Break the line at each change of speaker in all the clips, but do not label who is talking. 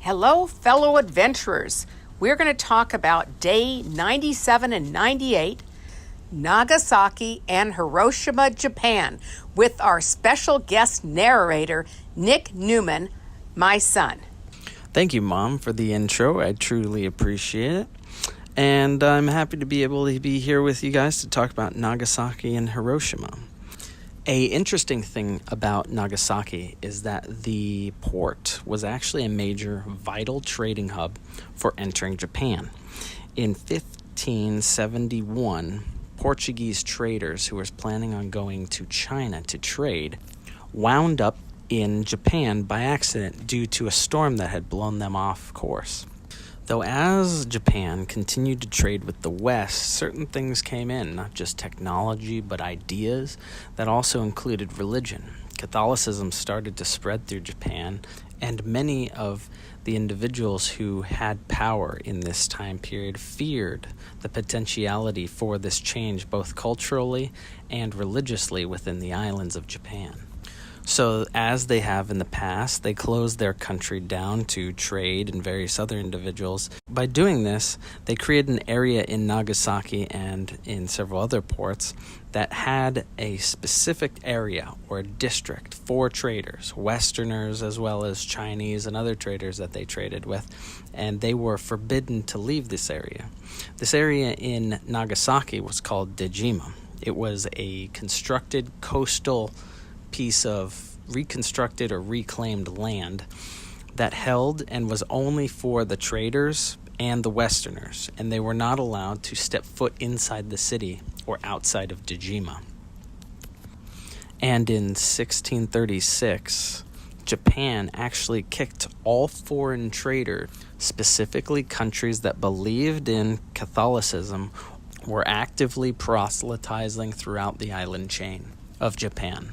Hello, fellow adventurers. We're going to talk about day 97 and 98, Nagasaki and Hiroshima, Japan, with our special guest narrator, Nik Noomen, my son.
Thank you, Mom, for the intro. I truly appreciate it. And I'm happy to be able to be here with you guys to talk about Nagasaki and Hiroshima. A interesting thing about Nagasaki is that the port was actually a major vital trading hub for entering Japan. In 1571, Portuguese traders who were planning on going to China to trade wound up in Japan by accident due to a storm that had blown them off course. Though as Japan continued to trade with the West, certain things came in, not just technology, but ideas that also included religion. Catholicism started to spread through Japan, and many of the individuals who had power in this time period feared the potentiality for this change both culturally and religiously within the islands of Japan. So, as they have in the past, they closed their country down to trade and various other individuals. By doing this, they created an area in Nagasaki and in several other ports that had a specific area or district for traders, Westerners as well as Chinese and other traders that they traded with, and they were forbidden to leave this area. This area in Nagasaki was called Dejima. It was a constructed coastal piece of reconstructed or reclaimed land that held and was only for the traders and the Westerners, and they were not allowed to step foot inside the city or outside of Dejima. And in 1636, Japan actually kicked all foreign traders, specifically countries that believed in Catholicism, were actively proselytizing throughout the island chain of Japan.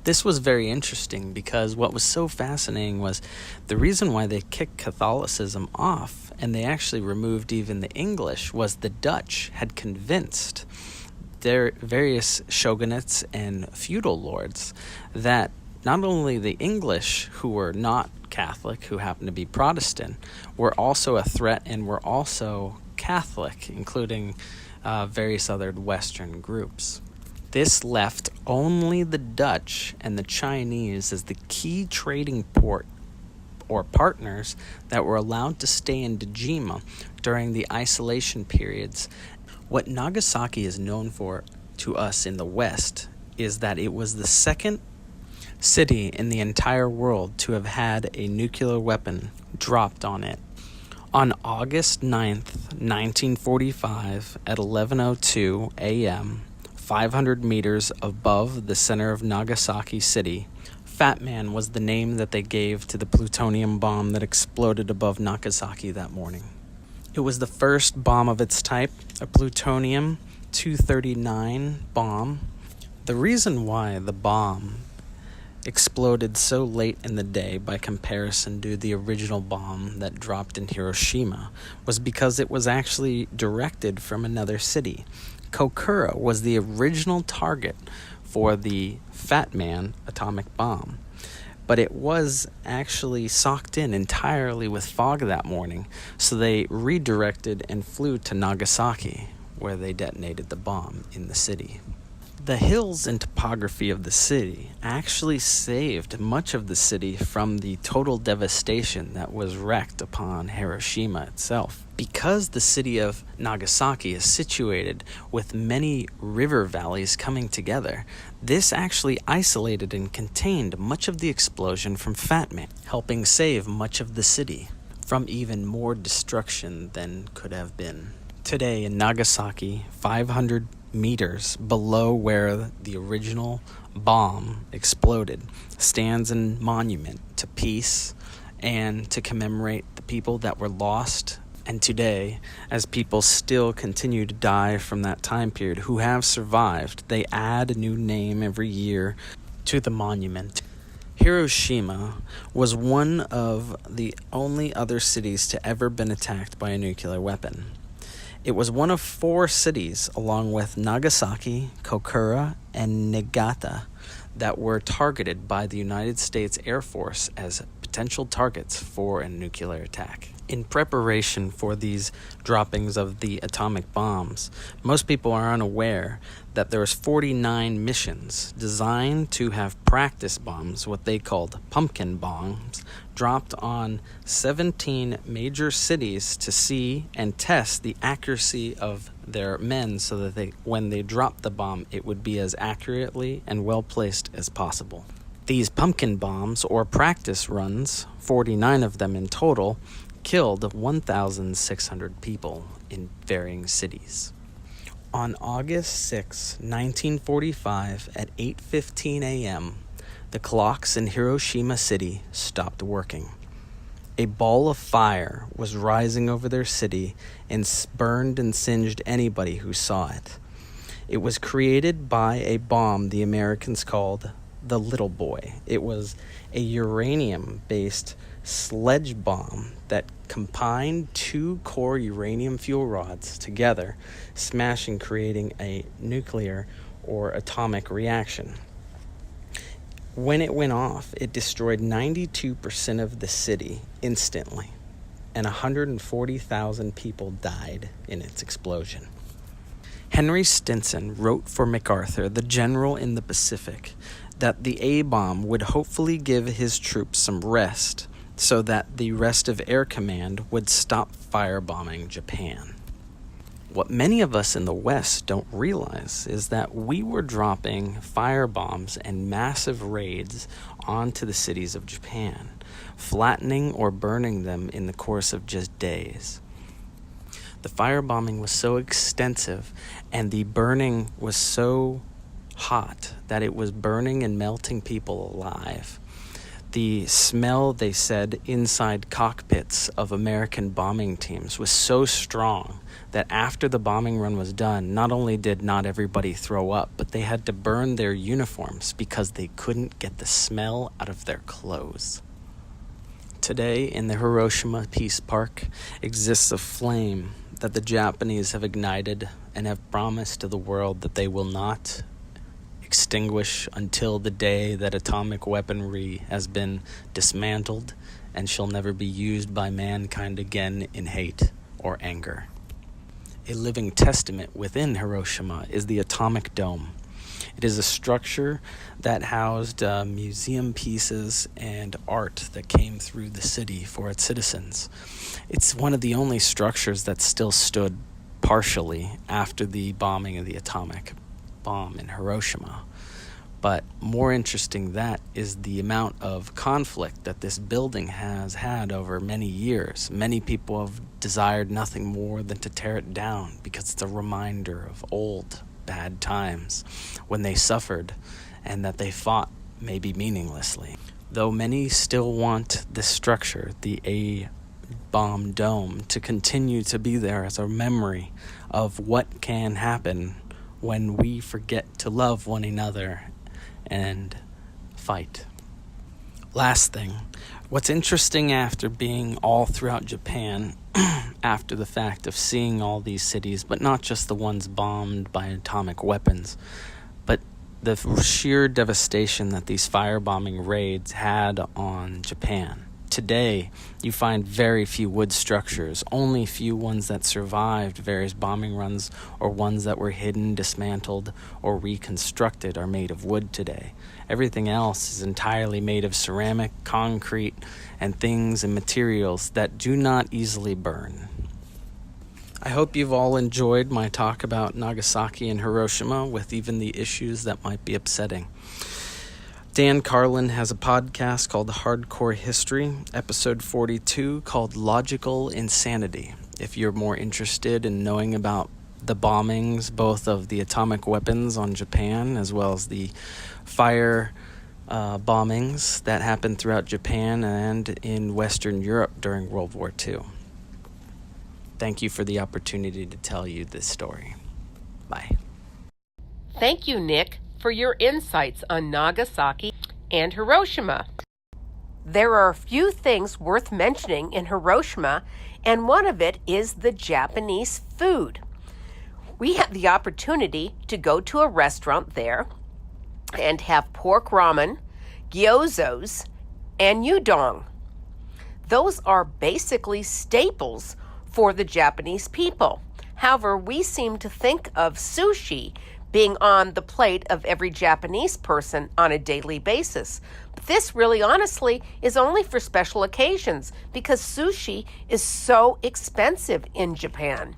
This was very interesting because what was so fascinating was the reason why they kicked Catholicism off and they actually removed even the English was the Dutch had convinced their various shogunates and feudal lords that not only the English, who were not Catholic, who happened to be Protestant, were also a threat and were also Catholic, including various other Western groups. This left only the Dutch and the Chinese as the key trading port or partners that were allowed to stay in Dejima during the isolation periods. What Nagasaki is known for to us in the West is that it was the second city in the entire world to have had a nuclear weapon dropped on it. On August 9th, 1945, at 11:02 a.m., 500 meters above the center of Nagasaki City, Fat Man was the name that they gave to the plutonium bomb that exploded above Nagasaki that morning. It was the first bomb of its type, a plutonium-239 bomb. The reason why the bomb exploded so late in the day by comparison to the original bomb that dropped in Hiroshima was because it was actually directed from another city. Kokura was the original target for the Fat Man atomic bomb, but it was actually socked in entirely with fog that morning, so they redirected and flew to Nagasaki, where they detonated the bomb in the city. The hills and topography of the city actually saved much of the city from the total devastation that was wreaked upon Hiroshima itself. Because the city of Nagasaki is situated with many river valleys coming together, this actually isolated and contained much of the explosion from Fat Man, helping save much of the city from even more destruction than could have been. Today in Nagasaki, 500 meters below where the original bomb exploded, stands a monument to peace and to commemorate the people that were lost. And today, as people still continue to die from that time period who have survived, they add a new name every year to the monument. Hiroshima was one of the only other cities to ever been attacked by a nuclear weapon. It was one of 4 cities, along with Nagasaki, Kokura, and Niigata, that were targeted by the United States Air Force as potential targets for a nuclear attack. In preparation for these droppings of the atomic bombs, most people are unaware that there was 49 missions designed to have practice bombs, what they called pumpkin bombs, dropped on 17 major cities to see and test the accuracy of their men so that when they dropped the bomb, it would be as accurately and well placed as possible. These pumpkin bombs, or practice runs, 49 of them in total, killed 1,600 people in varying cities. On August 6, 1945, at 8:15 a.m., the clocks in Hiroshima City stopped working. A ball of fire was rising over their city and burned and singed anybody who saw it. It was created by a bomb the Americans called the Little Boy. It was a uranium-based sledge bomb that combined 2 core uranium fuel rods together, smashing, creating a nuclear or atomic reaction. When it went off, it destroyed 92% of the city instantly, and 140,000 people died in its explosion. Henry Stinson wrote for MacArthur, the general in the Pacific, that the A-bomb would hopefully give his troops some rest so that the rest of Air Command would stop firebombing Japan. What many of us in the West don't realize is that we were dropping firebombs and massive raids onto the cities of Japan, flattening or burning them in the course of just days. The firebombing was so extensive and the burning was so hot that it was burning and melting people alive. The smell, they said, inside cockpits of American bombing teams was so strong that after the bombing run was done, not only did not everybody throw up, but they had to burn their uniforms because they couldn't get the smell out of their clothes. Today, in the Hiroshima Peace Park, exists a flame that the Japanese have ignited and have promised to the world that they will not extinguish until the day that atomic weaponry has been dismantled and shall never be used by mankind again in hate or anger. A living testament within Hiroshima is the atomic dome. It is a structure that housed museum pieces and art that came through the city for its citizens. It's one of the only structures that still stood partially after the bombing of the atomic bomb in Hiroshima. But more interesting that is the amount of conflict that this building has had over many years. Many people have desired nothing more than to tear it down because it's a reminder of old bad times when they suffered and that they fought maybe meaninglessly. Though many still want this structure, the A-bomb dome, to continue to be there as a memory of what can happen when we forget to love one another and fight. Last thing, what's interesting after being all throughout Japan, after the fact of seeing all these cities, but not just the ones bombed by atomic weapons, but the sheer devastation that these firebombing raids had on Japan. Today, you find very few wood structures, only few ones that survived various bombing runs or ones that were hidden, dismantled, or reconstructed are made of wood today. Everything else is entirely made of ceramic, concrete, and things and materials that do not easily burn. I hope you've all enjoyed my talk about Nagasaki and Hiroshima, with even the issues that might be upsetting. Dan Carlin has a podcast called Hardcore History, episode 42, called Logical Insanity. If you're more interested in knowing about the bombings, both of the atomic weapons on Japan, as well as the fire bombings that happened throughout Japan and in Western Europe during World War II. Thank you for the opportunity to tell you this story. Bye.
Thank you, Nick, for your insights on Nagasaki and Hiroshima. There are a few things worth mentioning in Hiroshima, and one of it is the Japanese food. We had the opportunity to go to a restaurant there and have pork ramen, gyozos, and udon.
Those are basically staples for the Japanese people. However, we seem to think of sushi being on the plate of every Japanese person on a daily basis. But this really honestly is only for special occasions because sushi is so expensive in Japan.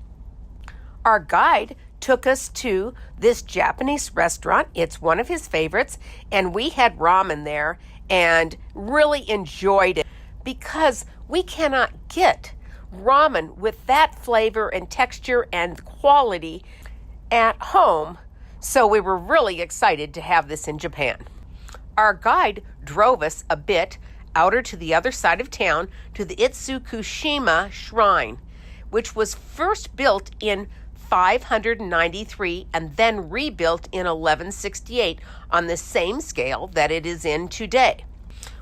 Our guide took us to this Japanese restaurant. It's one of his favorites, and we had ramen there and really enjoyed it because we cannot get ramen with that flavor and texture and quality at home. So we were really excited to have this in Japan. Our guide drove us a bit outer to the other side of town to the Itsukushima Shrine, which was first built in 593 and then rebuilt in 1168 on the same scale that it is in today.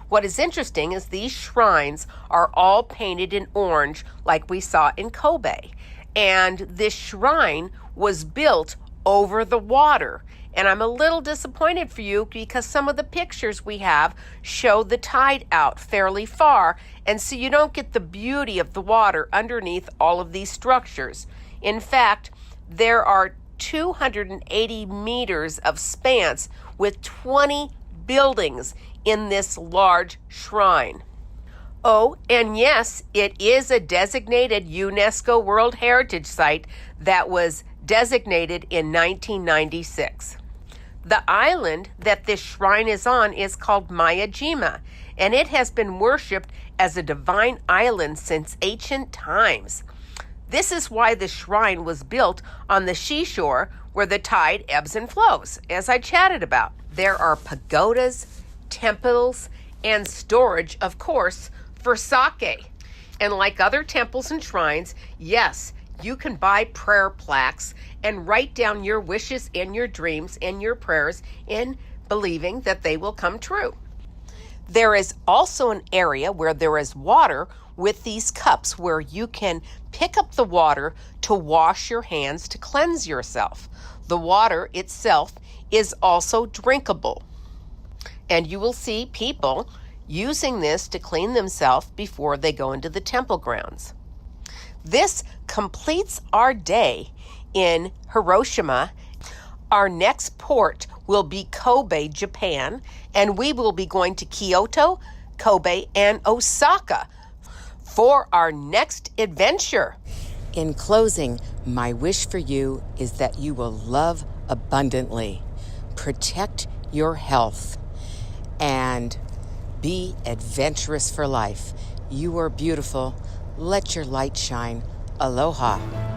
What is interesting is these shrines are all painted in orange like we saw in Kobe. And this shrine was built over the water. And I'm a little disappointed for you because some of the pictures we have show the tide out fairly far, and so you don't get the beauty of the water underneath all of these structures. In fact, there are 280 meters of spans with 20 buildings in this large shrine. Oh, and yes, it is a designated UNESCO World Heritage Site that was designated in 1996. The island that this shrine is on is called Miyajima, and it has been worshipped as a divine island since ancient times. This is why the shrine was built on the seashore where the tide ebbs and flows, as I chatted about. There are pagodas, temples, and storage, of course, for sake. And like other temples and shrines, yes, you can buy prayer plaques and write down your wishes and your dreams and your prayers in believing that they will come true. There is also an area where there is water with these cups where you can pick up the water to wash your hands to cleanse yourself. The water itself is also drinkable. And you will see people using this to clean themselves before they go into the temple grounds. This completes our day in Hiroshima. Our next port will be Kobe, Japan, and we will be going to Kyoto, Kobe, and Osaka for our next adventure.
In closing, my wish for you is that you will love abundantly, protect your health, and be adventurous for life. You are beautiful. Let your light shine. Aloha.